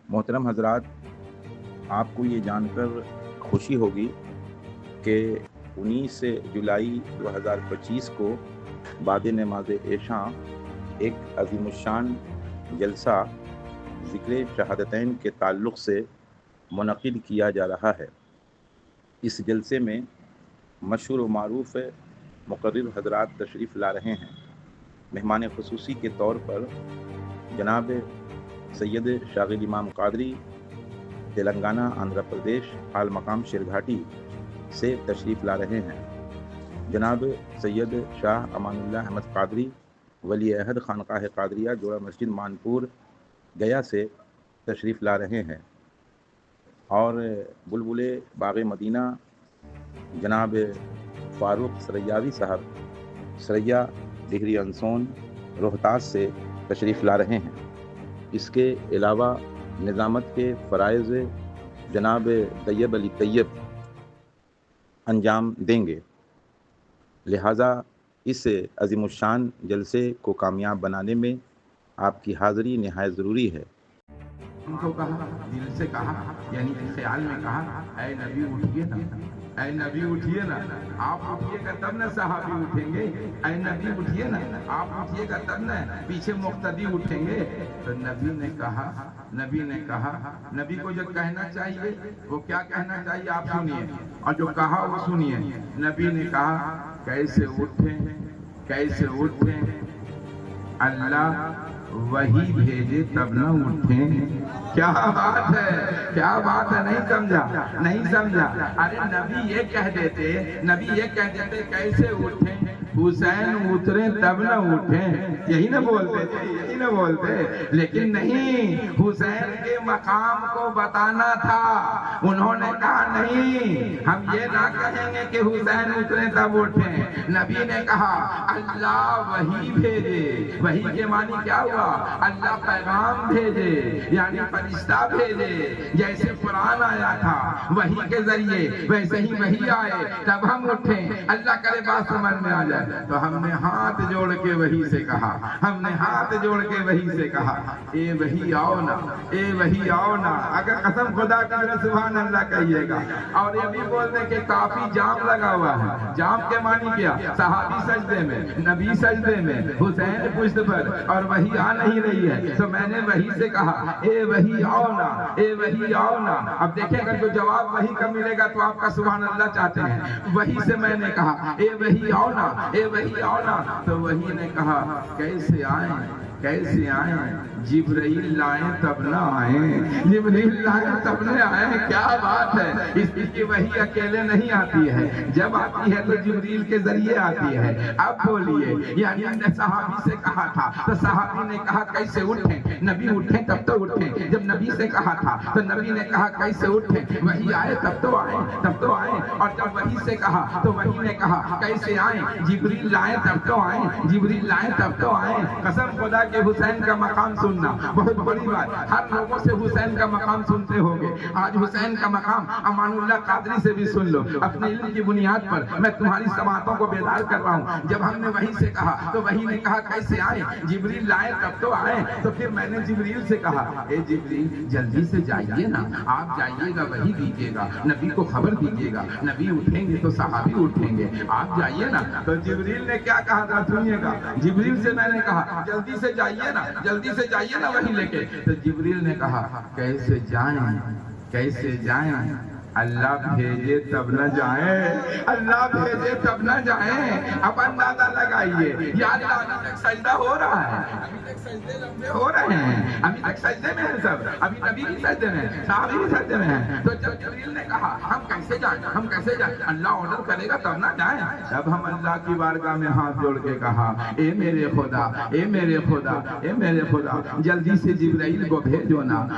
محترم حضرات، آپ کو یہ جان کر خوشی ہوگی کہ 19 جولائی 2025 کو بعد نماز عشاء ایک عظیم الشان جلسہ ذکر شہادتین کے تعلق سے منعقد کیا جا رہا ہے۔ اس جلسے میں مشہور و معروف مقرر حضرات تشریف لا رہے ہیں۔ مہمان خصوصی کے طور پر جناب سید شاغل امام قادری تلنگانہ آندھرا پردیش حال مقام شیرگھاٹی سے تشریف لا رہے ہیں۔ جناب سید شاہ امان اللہ احمد قادری ولی عہد خانقاہ قادریہ جوڑا مسجد مانپور گیا سے تشریف لا رہے ہیں، اور بلبل باغ مدینہ جناب فاروق سریاوی صاحب سریا ڈہری انسون روہتاس سے تشریف لا رہے ہیں۔ اس کے علاوہ نظامت کے فرائض جناب طیب علی طیب انجام دیں گے، لہٰذا اس عظیم الشان جلسے کو کامیاب بنانے میں آپ کی حاضری نہایت ضروری ہے۔ ان کو کہا، دل سے کہا، یعنی خیال میں کہا، اے نبی اٹھیے نا، اے نبی اٹھیے نا، آپ اٹھیے گا تب نہ صحابی اٹھیں گے، اے نبی اٹھیے نا، آپ اٹھیے گا تب نہ پیچھے مقتدی اٹھیں گے۔ تو نبی نے کہا، نبی کو جو کہنا چاہیے وہ کیا کہنا چاہیے آپ سنیے، اور جو کہا وہ سنیے۔ نبی نے کہا کیسے اٹھیں اللہ وہی بھیجے تب نہ اٹھیں۔ کیا بات ہے، نہیں سمجھا۔ ارے نبی یہ کہہ دیتے کیسے اٹھیں، حسین اترے تب نہ اٹھیں، یہی نہ بولتے، لیکن نہیں، حسین کے مقام کو بتانا تھا۔ انہوں نے کہا نہیں، ہم یہ نہ کہیں گے کہ حسین اترے تب اٹھیں۔ نبی نے کہا اللہ وحی بھیجے، وحی کے معنی کیا ہوا؟ اللہ پیغام بھیجے، یعنی فرشتہ بھیجے۔ جیسے قرآن آیا تھا وحی کے ذریعے، ویسے ہی وحی آئے تب ہم اٹھیں۔ اللہ کرے بات سمجھ میں آ جائے۔ تو ہم نے ہاتھ جوڑ کے وحی سے کہا، اے وحی آؤ نا، اگر قسم خدا کا سبحان اللہ کہیے گا۔ اور یہ بھی بولتے کہ کافی جام لگا ہوا ہے۔ جام کے معنی کیا؟ صحابی سجدے میں، نبی سجدے میں، حسین پشت پر، اور وحی آ نہیں رہی ہے۔ تو میں نے وحی سے کہا اے وحی آؤ نا۔ اب دیکھیں اگر جو جواب وحی کا ملے گا تو آپ کا سبحان اللہ چاہتے ہیں۔ وحی سے میں نے کہا اے وحی آؤ نا، تو وحی نے کہا کیسے آئیں، جبرائیل لائیں تب نہ آئیں، کیا بات ہے۔ اس کی وحی اکیلے نہیں آتی ہے، جب آتی ہے تو جبریل کے ذریعے آتی ہے۔ اب بولیے، یعنی نے صحابی سے کہا تھا تو صحابی نے کہا کیسے اٹھیں، نبی اٹھیں تب تو اٹھیں۔ جب نبی سے کہا تھا تو نبی نے کہا کیسے اٹھیں، وحی آئے تب تو آئیں۔ اور جب وحی سے کہا تو وحی نے کہا کیسے آئیں، جبریل لائیں تب تو آئیں۔ قسم خدا کے حسین کا مقام سننا بہت بڑی بات۔ ہر لوگوں سے حسین کا مقام سنتے ہوگے، آج حسین کا مقام امان اللہ قادری سے بھی سن لو۔ اپنے علم کی بنیاد پر میں تمہاری سماعتوں کو بیدار کر رہا ہوں۔ جب ہم نے وحی سے کہا تو وحی نے کہا کیسے آئیں، جبریل لائیں تب تو آئیں۔ تو پھر میں نے جبریل سے کہا اے جبریل جلدی سے جائیے نا، آپ جائیے گا وحی دیجیے گا، نبی کو خبر دیجیے گا، نبی اٹھیں گے تو صحابی اٹھیں گے، آپ جائیے نا۔ تو جبریل نے کیا کہا تھا سنیے گا۔ جبریل سے میں نے کہا جلدی سے جائیے نا وحی لے کے۔ تو جبریل نے کہا کیسے جائیں، اللہ بھیجے تب نہ جائیں۔ اب اندازہ لگائیے، یا اللہ ابھی تک سجدہ ہو رہا ہے، ابھی تک سجدے لمبے ہو رہے ہیں، ابھی تک سجدے میں ہیں سب، ابھی نبی بھی سجدے میں ہیں، صحابی بھی سجدے میں ہیں۔ تو جب جبریل نے کہا ہم کیسے جائیں، اللہ آرڈر کرے گا تب نہ جائیں۔ تب ہم اللہ کی بارگاہ میں ہاتھ جوڑ کے کہا اے میرے خدا، جلدی سے جبرائیل کو بھیجو نا،